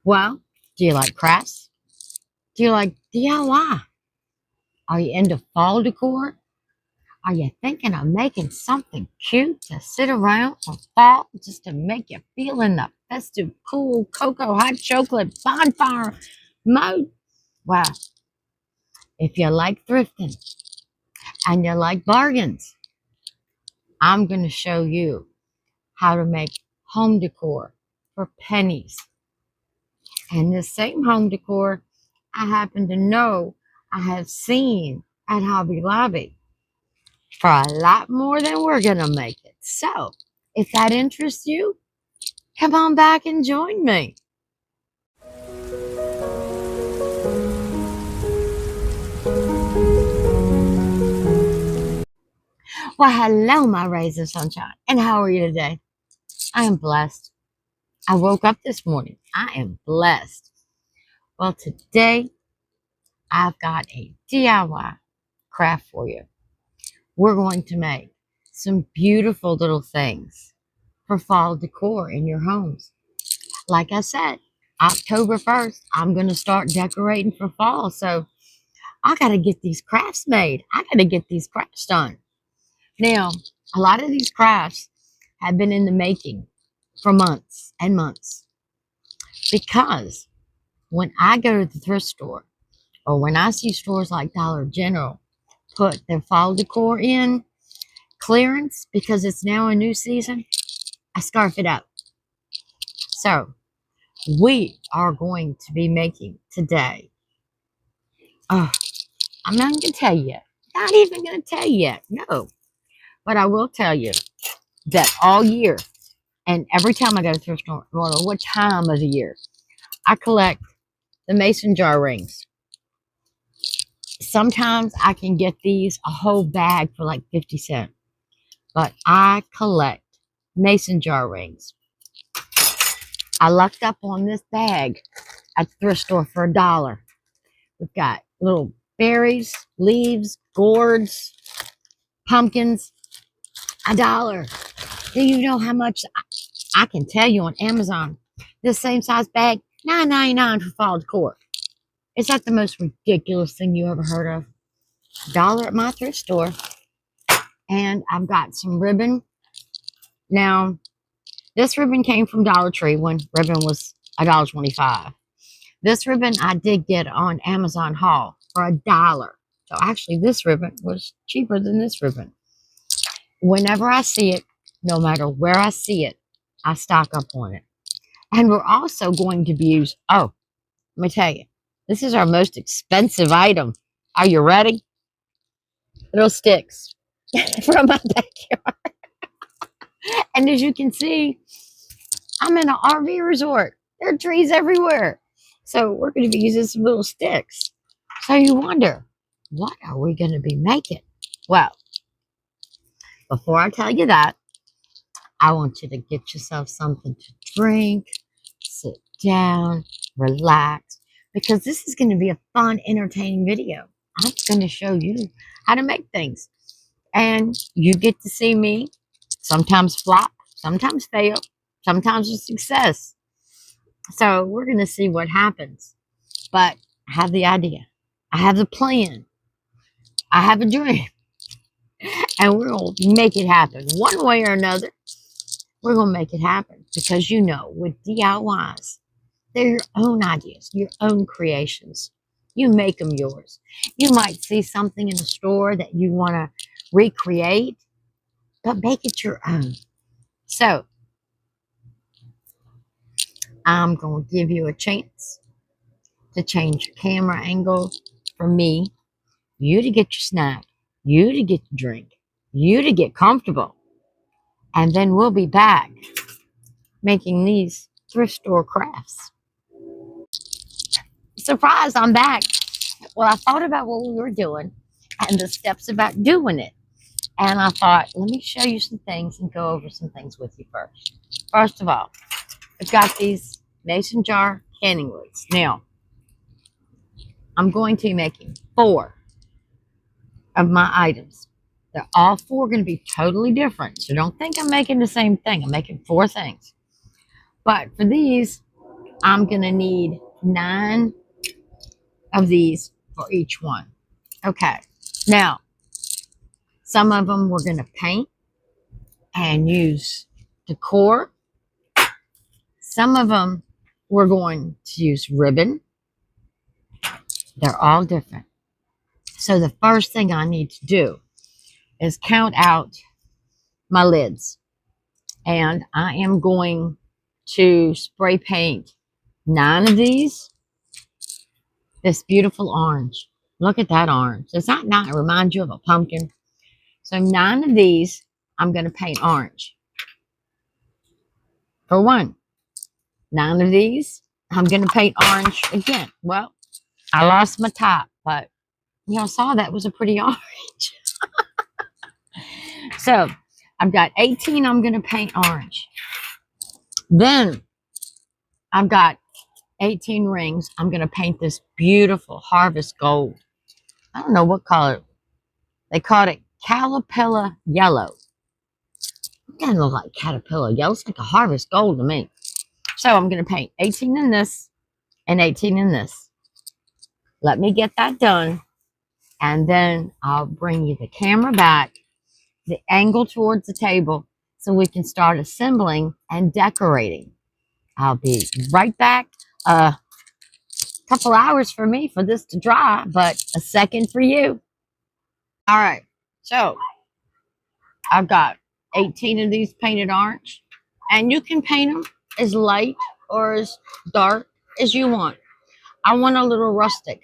Well, do you like crafts? Do you like DIY? Are you into fall decor? Are you thinking of making something cute to sit around for fall just to make you feel in the festive, cool cocoa hot chocolate bonfire mode? Well, if you like thrifting and you like bargains, I'm going to show you how to make home decor for pennies. And this same home decor, I happen to know I have seen at Hobby Lobby for a lot more than we're going to make it. So, if that interests you, come on back and join me. Well, hello, my rays of sunshine. And how are you today? I am blessed. I woke up this morning. I am blessed. Well, today I've got a DIY craft for you. We're going to make some beautiful little things for fall decor in your homes. Like I said, October 1st, I'm going to start decorating for fall. So I got to get these crafts made. I got to get these crafts done. Now, a lot of these crafts have been in the making for months and months because when I go to the thrift store or when I see stores like Dollar General put their fall decor in clearance because it's now a new season, I scarf it up. So we are going to be making today. Oh, I'm not going to tell you yet. Not even going to tell you yet. No. But I will tell you that all year and every time I go to the thrift store, no matter what time of the year, I collect the mason jar rings. Sometimes I can get these a whole bag for like 50 cents. But I collect mason jar rings. I lucked up on this bag at the thrift store for $1. We've got little berries, leaves, gourds, pumpkins, $1. Do you know how much I can tell you on Amazon? This same size bag, $9.99 for fall decor. Is that the most ridiculous thing you ever heard of? $1 at my thrift store. And I've got some ribbon. Now, this ribbon came from Dollar Tree when ribbon was $1.25. This ribbon I did get on Amazon haul for $1. So actually this ribbon was cheaper than this ribbon. Whenever I see it, no matter where I see it, I stock up on it. And we're also going to be let me tell you, this is our most expensive item. Are you ready? Little sticks from my backyard. And as you can see, I'm in an RV resort. There are trees everywhere. So we're going to be using some little sticks. So you wonder, what are we going to be making? Well, before I tell you that, I want you to get yourself something to drink, sit down, relax, because this is going to be a fun, entertaining video. I'm going to show you how to make things. And you get to see me sometimes flop, sometimes fail, sometimes a success. So we're going to see what happens. But I have the idea. I have the plan. I have a dream. And we're going to make it happen. One way or another, we're going to make it happen. Because you know, with DIYs, they're your own ideas, your own creations. You make them yours. You might see something in the store that you want to recreate, but make it your own. So, I'm going to give you a chance to change your camera angle for me, you to get your snack, you to get your drink, you to get comfortable. And then we'll be back making these thrift store crafts. Surprise, I'm back. Well, I thought about what we were doing and the steps about doing it. And I thought, let me show you some things and go over some things with you first. First of all, I've got these mason jar canning lids. Now, I'm going to be making 4 of my items. They're all 4 going to be totally different. So don't think I'm making the same thing. I'm making 4 things. But for these, I'm going to need 9 of these for each one. Okay. Now, some of them we're going to paint and use decor. Some of them we're going to use ribbon. They're all different. So the first thing I need to do is count out my lids. And I am going to spray paint 9 of these. This beautiful orange. Look at that orange. Does that not remind you of a pumpkin? So 9 of these I'm going to paint orange. For one. 9 of these I'm going to paint orange again. Well, I lost my top, but y'all saw that was a pretty orange. So I've got 18 I'm going to paint orange. Then I've got 18 rings. I'm going to paint this beautiful harvest gold. I don't know what color. They called it caterpillar yellow. It doesn't look like caterpillar yellow. It's like a harvest gold to me. So I'm going to paint 18 in this and 18 in this. Let me get that done. And then I'll bring you the camera back, the angle towards the table, so we can start assembling and decorating. I'll be right back. Couple hours for me for this to dry, but a second for you. All right, so I've got 18 of these painted orange, and you can paint them as light or as dark as you want. I want a little rustic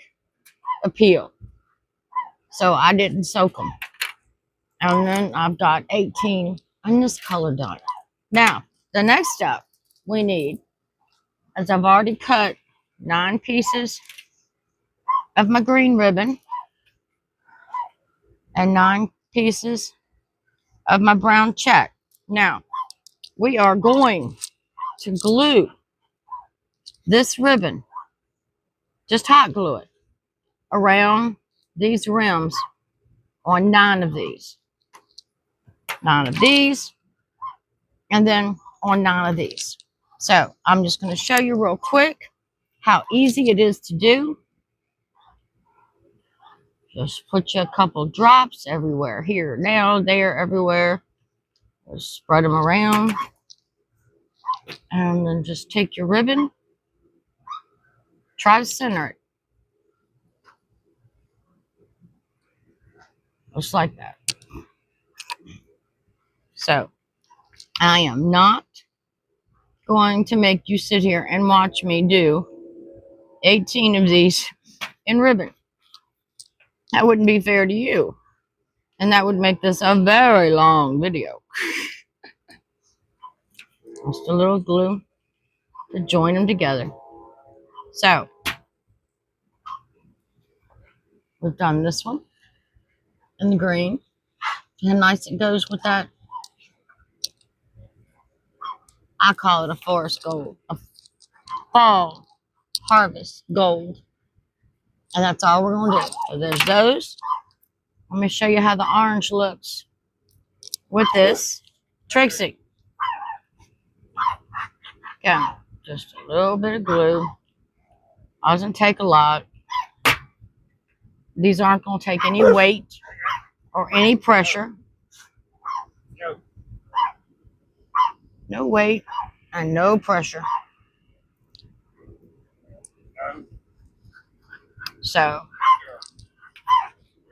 appeal, so I didn't soak them. And then I've got 18 in this color done. Now, the next step we need is I've already cut 9 pieces of my green ribbon and 9 pieces of my brown check. Now, we are going to glue this ribbon, just hot glue it, around these rims on 9 of these. 9 of these, and then on 9 of these. So I'm just going to show you real quick how easy it is to do. Just put you a couple drops everywhere. Here, now, there, everywhere. Just spread them around. And then just take your ribbon. Try to center it. Just like that. So, I am not going to make you sit here and watch me do 18 of these in ribbon. That wouldn't be fair to you. And that would make this a very long video. Just a little glue to join them together. So, we've done this one in the green. And how nice it goes with that. I call it a forest gold. A fall harvest gold. And that's all we're going to do. So there's those. Let me show you how the orange looks with this. Trixie. Okay, just a little bit of glue. Doesn't take a lot. These aren't going to take any weight or any pressure. No weight and no pressure. So,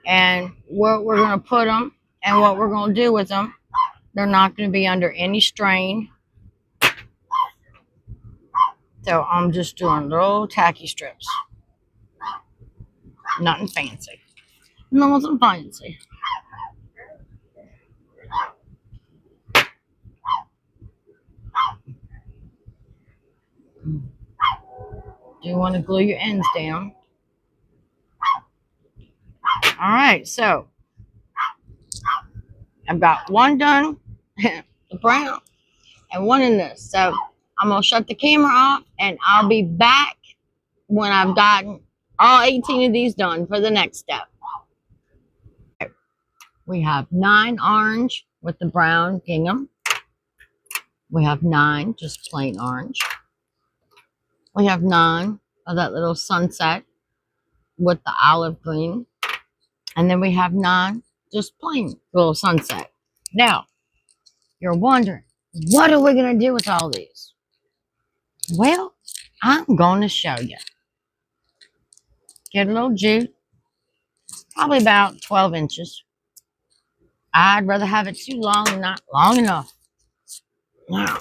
and what we're going to put them and what we're going to do with them, they're not going to be under any strain. So I'm just doing little tacky strips. Nothing fancy. Nothing fancy. Do you want to glue your ends down? All right, so I've got one done, the brown, and one in this. So I'm going to shut the camera off, and I'll be back when I've gotten all 18 of these done for the next step. We have 9 orange with the brown gingham. We have 9 just plain orange. We have 9 of that little sunset with the olive green. And then we have 9 just plain little sunset. Now, you're wondering, what are we going to do with all these? Well, I'm going to show you. Get a little jute, probably about 12 inches. I'd rather have it too long than not long enough. Now,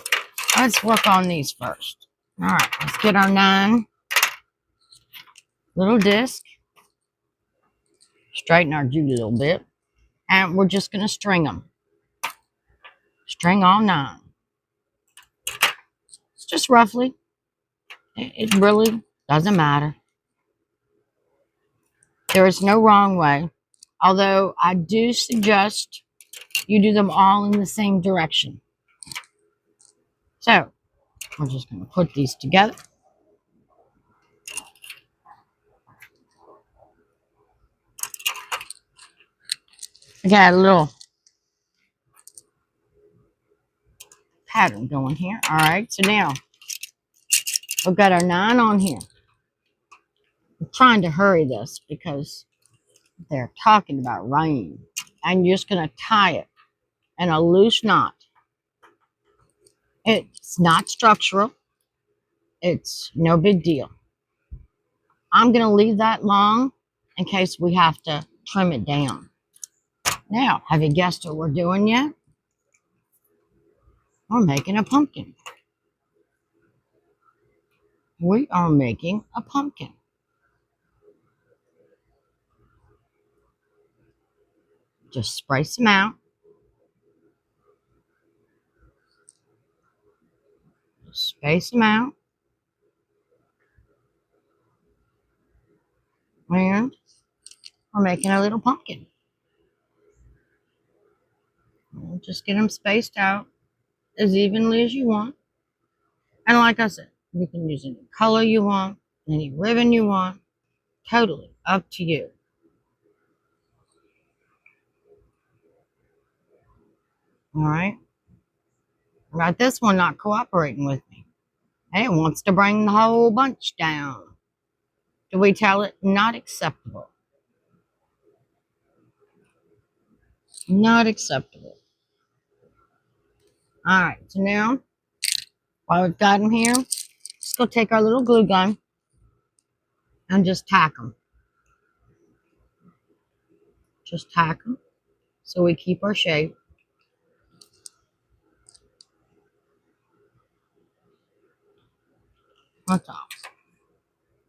let's work on these first. All right, let's get our 9 little disc. Straighten our jute a little bit. And we're just going to string them. String all 9. Just roughly. It really doesn't matter. There is no wrong way. Although I do suggest you do them all in the same direction. So, we're just going to put these together. I got a little pattern going here. All right, so now we've got our 9 on here. I'm trying to hurry this because they're talking about rain. And you're just going to tie it in a loose knot. It's not structural. It's no big deal. I'm going to leave that long in case we have to trim it down. Now, have you guessed what we're doing yet? We're making a pumpkin. We are making a pumpkin. Just space them out. Space them out. And we're making a little pumpkin. We'll just get them spaced out as evenly as you want. And like I said, you can use any color you want, any ribbon you want. Totally up to you. All right. Got this one not cooperating with me. And it wants to bring the whole bunch down. Do we tell it not acceptable? Not acceptable. All right. So now, while we've got them here, let's go take our little glue gun and just tack them. Just tack them so we keep our shape. That's all.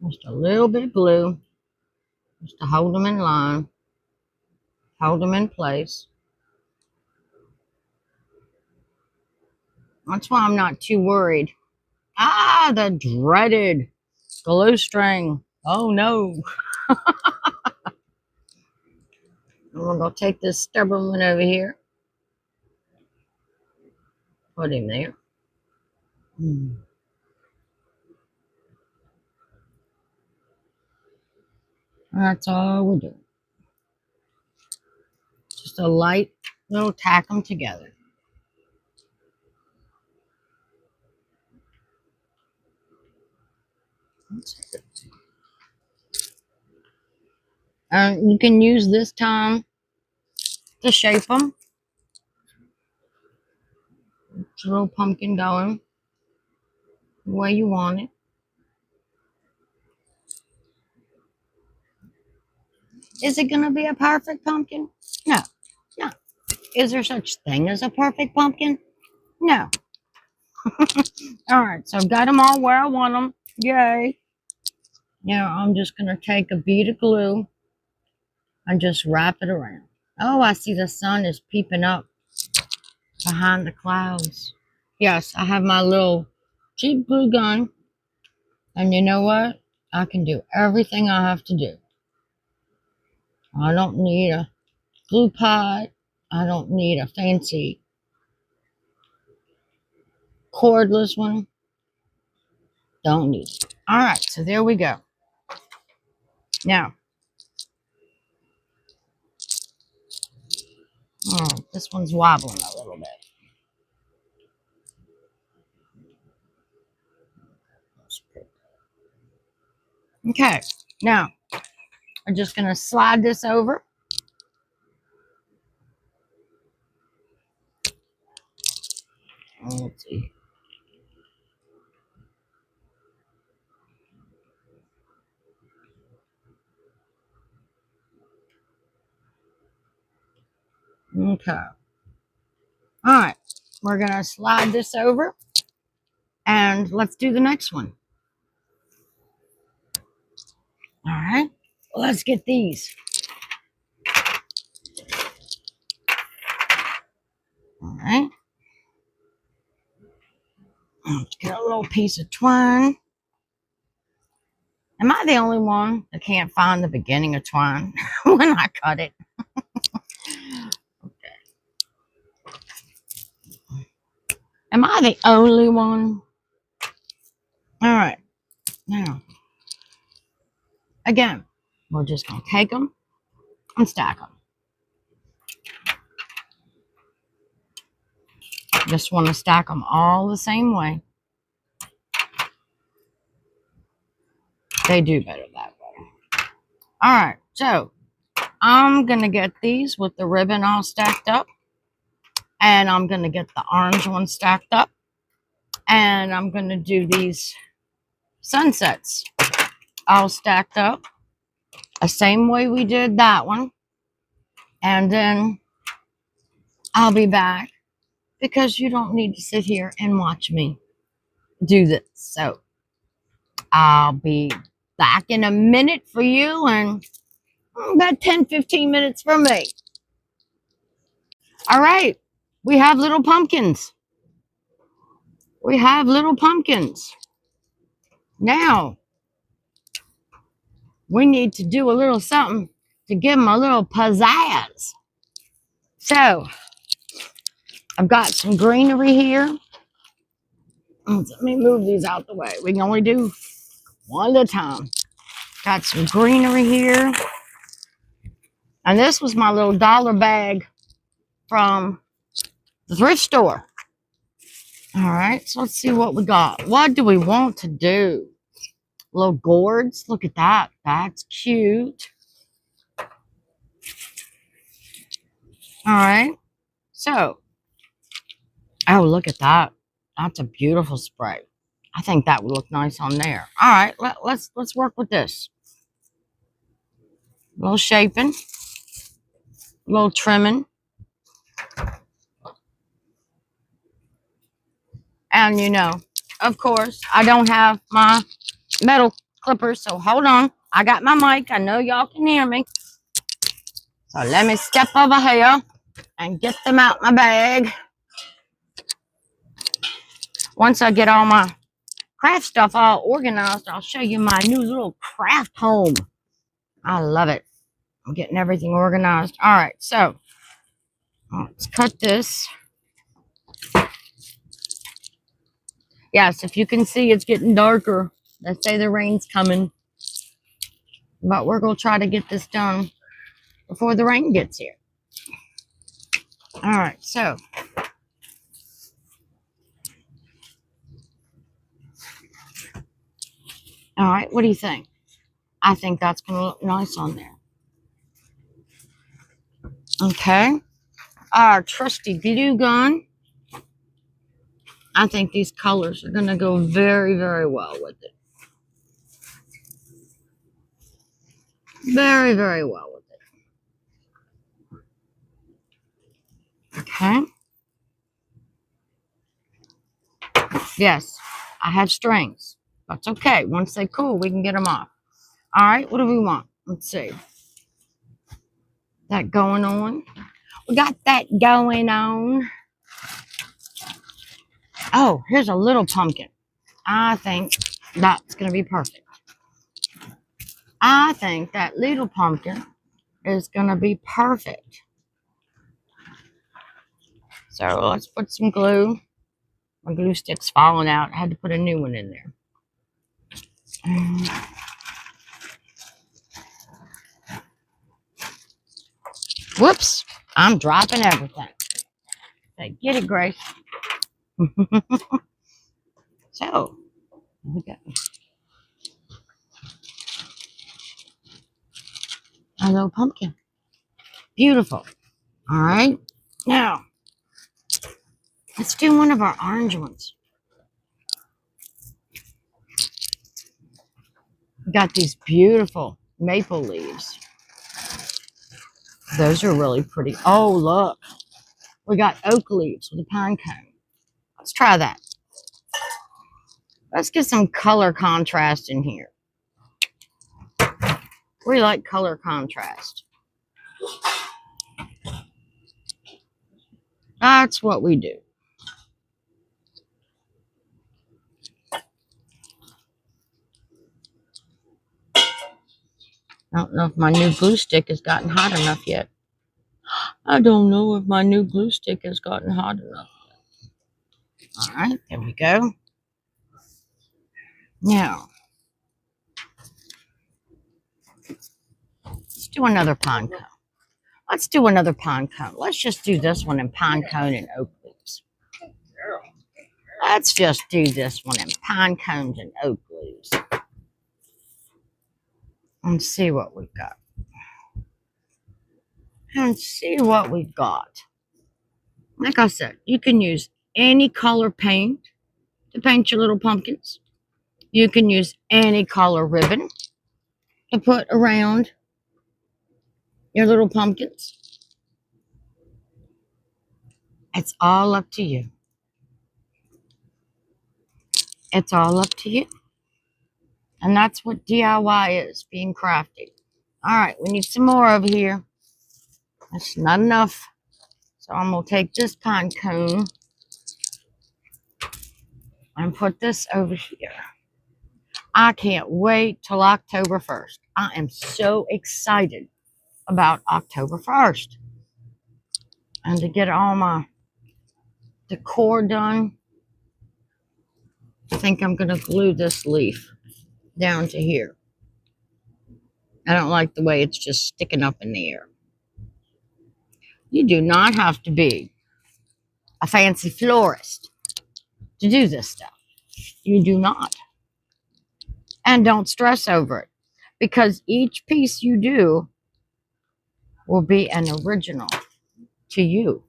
Just a little bit of glue just to hold them in line, hold them in place. That's why I'm not too worried. Ah, the dreaded glue string. Oh no. We're going to take this stubborn one over here. Put him there. That's all we're doing. Just a light little tack them together. You can use this time to shape them. It's a little pumpkin going the way you want it. Is it going to be a perfect pumpkin? No. No. Is there such thing as a perfect pumpkin? No. All right, so I've got them all where I want them. Yay. Now I'm just going to take a bead of glue and just wrap it around. Oh, I see the sun is peeping up behind the clouds. Yes, I have my little cheap glue gun. And you know what? I can do everything I have to do. I don't need a glue pot. I don't need a fancy cordless one. Don't need it. All right, so there we go. Now, this one's wobbling a little bit. Okay, now I'm just going to slide this over. Let's see. Okay. All right. We're going to slide this over. And let's do the next one. All right. Let's get these. All right. Let's get a little piece of twine. Am I the only one that can't find the beginning of twine when I cut it? Okay. Am I the only one? All right. Now, again, we're just going to take them and stack them. Just want to stack them all the same way. They do better that way. All right. So, I'm going to get these with the ribbon all stacked up. And I'm going to get the orange one stacked up. And I'm going to do these sunsets all stacked up. The same way we did that one. And then I'll be back because you don't need to sit here and watch me do this. So I'll be back in a minute for you and about 10-15 minutes for me. All right. We have little pumpkins. We have little pumpkins. Now, we need to do a little something to give them a little pizzazz. So, I've got some greenery here. Let me move these out the way. We can only do one at a time. Got some greenery here. And this was my little dollar bag from the thrift store. All right, so let's see what we got. What do we want to do? Little gourds. Look at that. That's cute. All right. So, oh, look at that. That's a beautiful spray. I think that would look nice on there. All right, let's work with this. A little shaping. A little trimming. And you know, of course, I don't have my metal clippers, so hold on. I got my mic. I know y'all can hear me. So let me step over here and get them out my bag. Once I get all my craft stuff all organized, I'll show you my new little craft home. I love it. I'm getting everything organized. All right, so let's cut this. Yes, if you can see, it's getting darker. They say the rain's coming. But we're going to try to get this done before the rain gets here. All right, so. All right, what do you think? I think that's going to look nice on there. Okay. Our trusty glue gun. I think these colors are going to go very, very well with it. Very, very well with it. Okay. Yes, I have strings. That's okay. Once they cool, we can get them off. All right, what do we want? Let's see. That going on? We got that going on. Oh, here's a little pumpkin. I think that's going to be perfect. I think that little pumpkin is going to be perfect. So let's put some glue. My glue stick's falling out. I had to put a new one in there. Whoops, I'm dropping everything. Okay, get it, Grace. So, we go. a little pumpkin. Beautiful. All right. Now, let's do one of our orange ones. We got these beautiful maple leaves. Those are really pretty. Oh, look. We got oak leaves with a pine cone. Let's try that. Let's get some color contrast in here. We like color contrast. That's what we do. I don't know if my new glue stick has gotten hot enough yet. I don't know if my new glue stick has gotten hot enough. All right, there we go. Now, let's do another pine cone. Let's do another pine cone. Let's just do this one in pine cone and oak leaves. Let's just do this one in pine cones and oak leaves. And see what we've got. And see what we've got. Like I said, you can use any color paint to paint your little pumpkins. You can use any color ribbon to put around your little pumpkins. It's all up to you. It's all up to you. And that's what DIY is, being crafty. All right, we need some more over here. That's not enough. So I'm going to take this pine cone and put this over here. I can't wait till October 1st. I am so excited about October 1st. And to get all my decor done, I think I'm going to glue this leaf down to here. I don't like the way it's just sticking up in the air. You do not have to be a fancy florist to do this stuff. You do not. And don't stress over it, because each piece you do will be an original to you.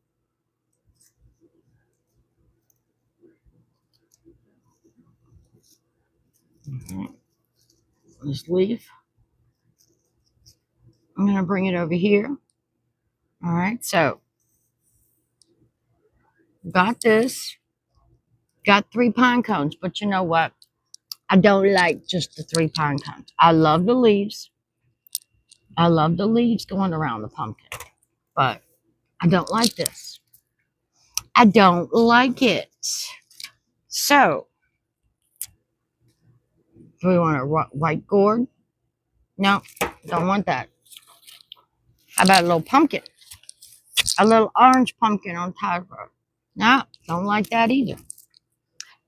This leaf, I'm going to bring it over here. All right, so got this. Got 3 pine cones, but you know what? I don't like just the 3 pine cones. I love the leaves. I love the leaves going around the pumpkin, but I don't like this. I don't like it. So, do we want a white gourd? No, don't want that. How about a little pumpkin? A little orange pumpkin on top of it. No, don't like that either.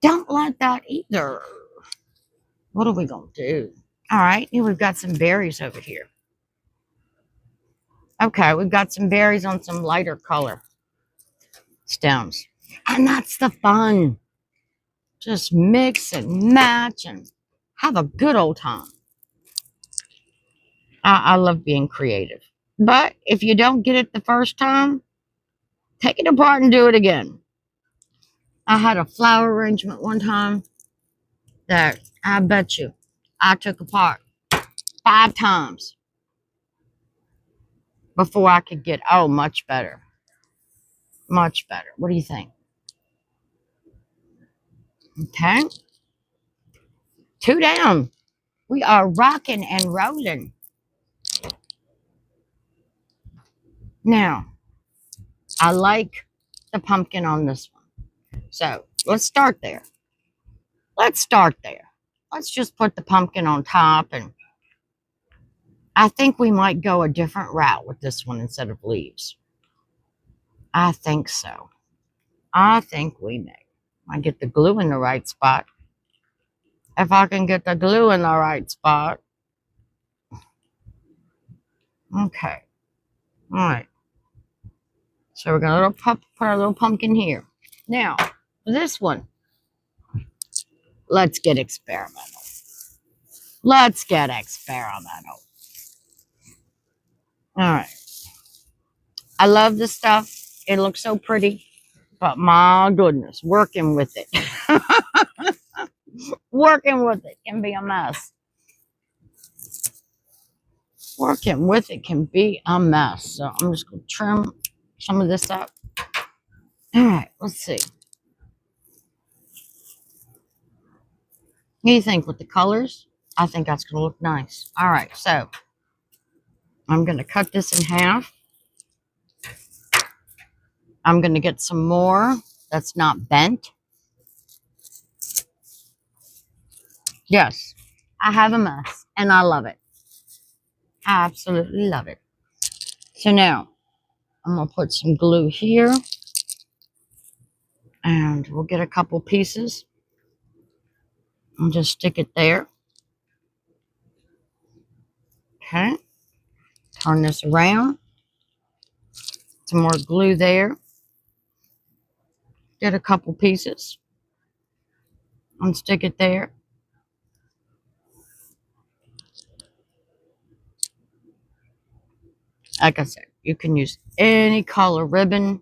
Don't like that either. What are we going to do? All right, here we've got some berries over here. Okay, we've got some berries on some lighter color stems. And that's the fun. Just mix and match and have a good old time. I love being creative. But if you don't get it the first time, take it apart and do it again. I had a flower arrangement one time that I bet you I took apart 5 times before I could get, oh, much better. Much better. What do you think? Okay. 2 down. We are rocking and rolling. Now, I like the pumpkin on this one. So, let's start there. Let's start there. Let's just put the pumpkin on top, and I think we might go a different route with this one instead of leaves. I think so. I think we may. I get the glue in the right spot. If I can get the glue in the right spot. Okay. All right. So we're going to put our little pumpkin here. Now, this one, let's get experimental. Let's get experimental. All right. I love this stuff. It looks so pretty, but my goodness, working with it. Working with it can be a mess. Working with it can be a mess. So I'm just going to trim some of this up. All right, let's see. What do you think with the colors? I think that's going to look nice. All right, so I'm going to cut this in half. I'm going to get some more that's not bent. Yes, I have a mess, and I love it. I absolutely love it. So now, I'm going to put some glue here, and we'll get a couple pieces and just stick it there. Okay, turn this around. Some more glue there. Get a couple pieces and stick it there. Like I said, you can use any color ribbon,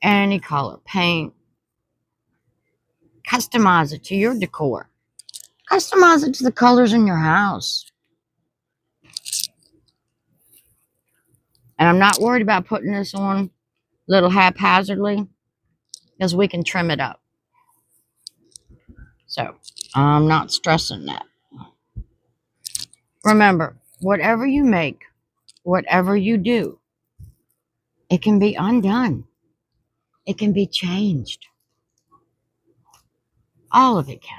any color paint. Customize it to your decor. Customize it to the colors in your house. And I'm not worried about putting this on a little haphazardly because we can trim it up. So I'm not stressing that. Remember, whatever you make, whatever you do, it can be undone. It can be changed. All of it can.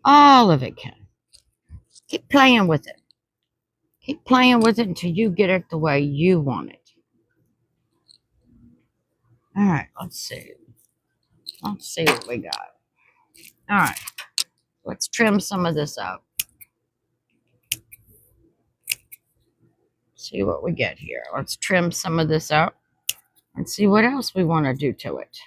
All of it can. Keep playing with it. Keep playing with it until you get it the way you want it. All right, let's see. Let's see what we got. All right, let's trim some of this up. See what we get here. Let's trim some of this up and see what else we want to do to it.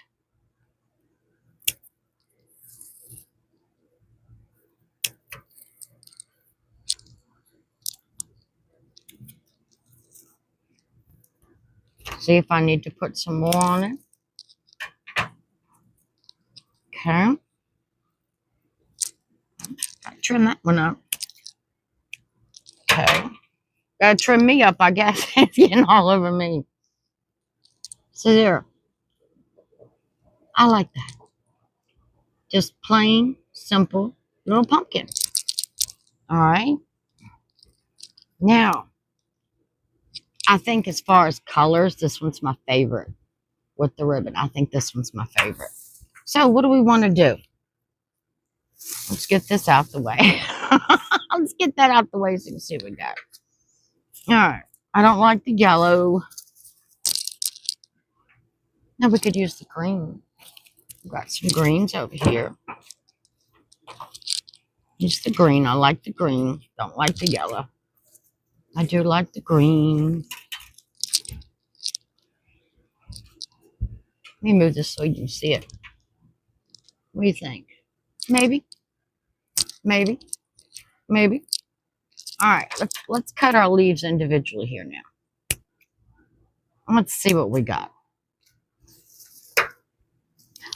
See if I need to put some more on it. Okay. Gotta trim that one up. Okay. Gotta trim me up, I guess. It's getting all over me. So there. I like that. Just plain, simple little pumpkin. All right. Now, I think as far as colors, this one's my favorite with the ribbon. I think this one's my favorite. So what do we want to do? Let's get this out the way. Let's get that out the way so you can see what we got. All right. I don't like the yellow. Now we could use the green. We've got some greens over here. Use the green. I like the green. Don't like the yellow. I do like the green. Let me move this so you can see it. What do you think? Maybe. Maybe. Maybe. All right. Let's cut our leaves individually here now. Let's see what we got.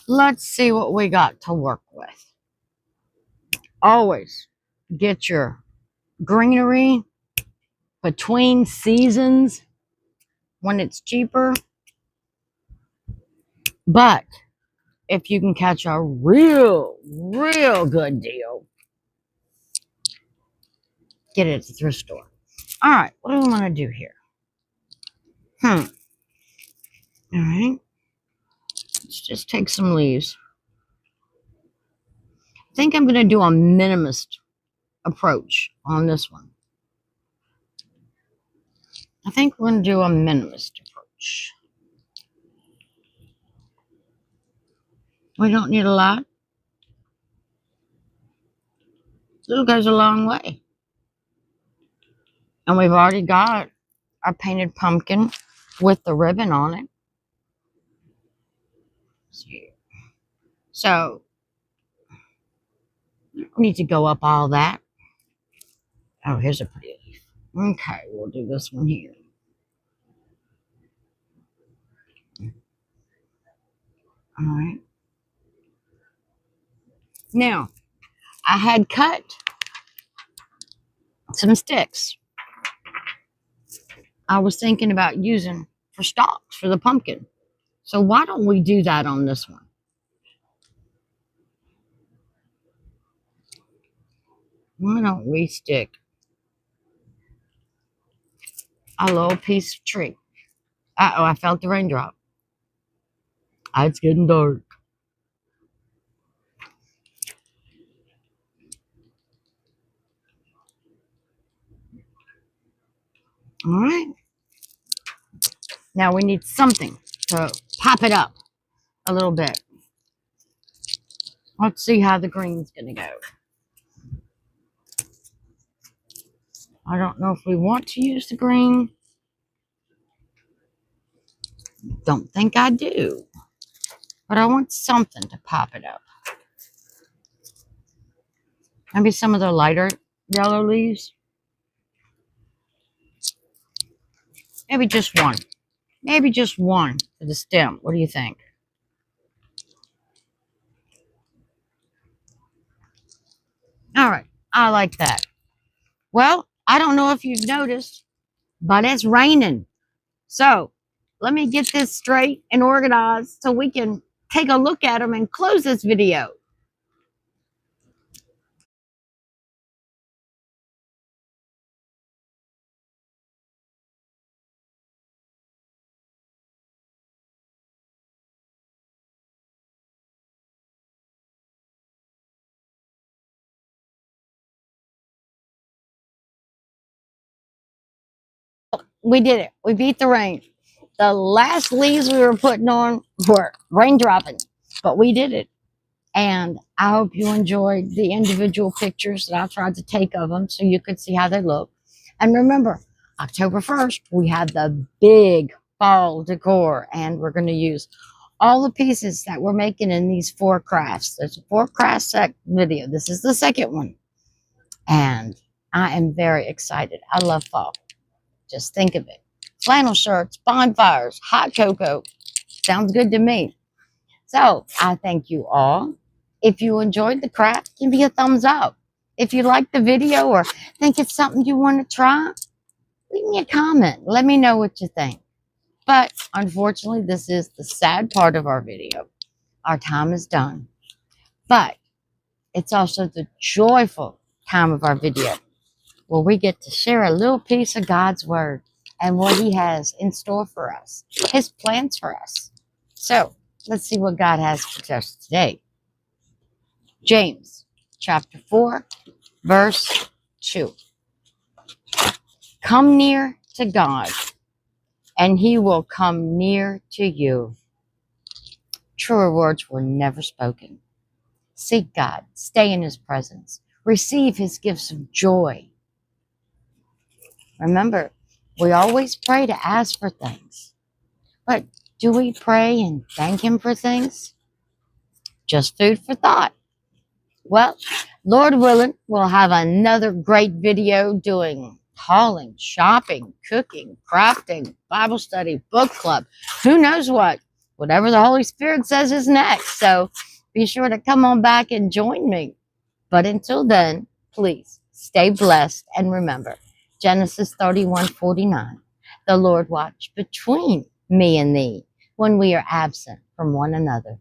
Let's see what we got to work with. Always get your greenery between seasons when it's cheaper. But if you can catch a real good deal, get it at the thrift store. All right, what do we want to do here? All right. Let's just take some leaves. I think I'm going to do a minimalist approach on this one. I think we're going to do a minimalist approach. We don't need a lot. Little goes a long way. And we've already got our painted pumpkin with the ribbon on it. So, we need to go up all that. Oh, here's a pretty leaf. Okay, we'll do this one here. All right. Now, I had cut some sticks I was thinking about using for stalks for the pumpkin. So why don't we do that on this one? Why don't we stick a little piece of tree? Uh-oh, I felt the raindrop. It's getting dark. All right. Now we need something to pop it up a little bit. Let's see how the green's going to go. I don't know if we want to use the green. Don't think I do. But I want something to pop it up. Maybe some of the lighter yellow leaves. Maybe just one. Maybe just one for the stem. What do you think? All right. I like that. Well, I don't know if you've noticed, but it's raining. So let me get this straight and organized so we can take a look at them and close this video. We did it. We beat the rain. The last leaves we were putting on were rain dropping, but we did it. And I hope you enjoyed the individual pictures that I tried to take of them so you could see how they look. And remember, October 1st, we have the big fall decor, and we're going to use all the pieces that we're making in these 4 crafts. There's a 4 craft set video. This is the second one. And I am very excited. I love fall. Just think of it. Flannel shirts, bonfires, hot cocoa. Sounds good to me. So I thank you all. If you enjoyed the craft, give me a thumbs up. If you like the video or think it's something you want to try, leave me a comment. Let me know what you think. But unfortunately, this is the sad part of our video. Our time is done. But it's also the joyful time of our video where we get to share a little piece of God's word and what he has in store for us, his plans for us. So let's see what God has for us today. James chapter 4, verse 2. Come near to God, and he will come near to you. Truer words were never spoken. Seek God, stay in his presence, receive his gifts of joy. Remember, we always pray to ask for things, but do we pray and thank him for things? Just food for thought. Well, Lord willing, we'll have another great video doing hauling, shopping, cooking, crafting, Bible study, book club, who knows what, whatever the Holy Spirit says is next. So be sure to come on back and join me. But until then, please stay blessed and remember, Genesis 31:49, the Lord watched between me and thee when we are absent from one another.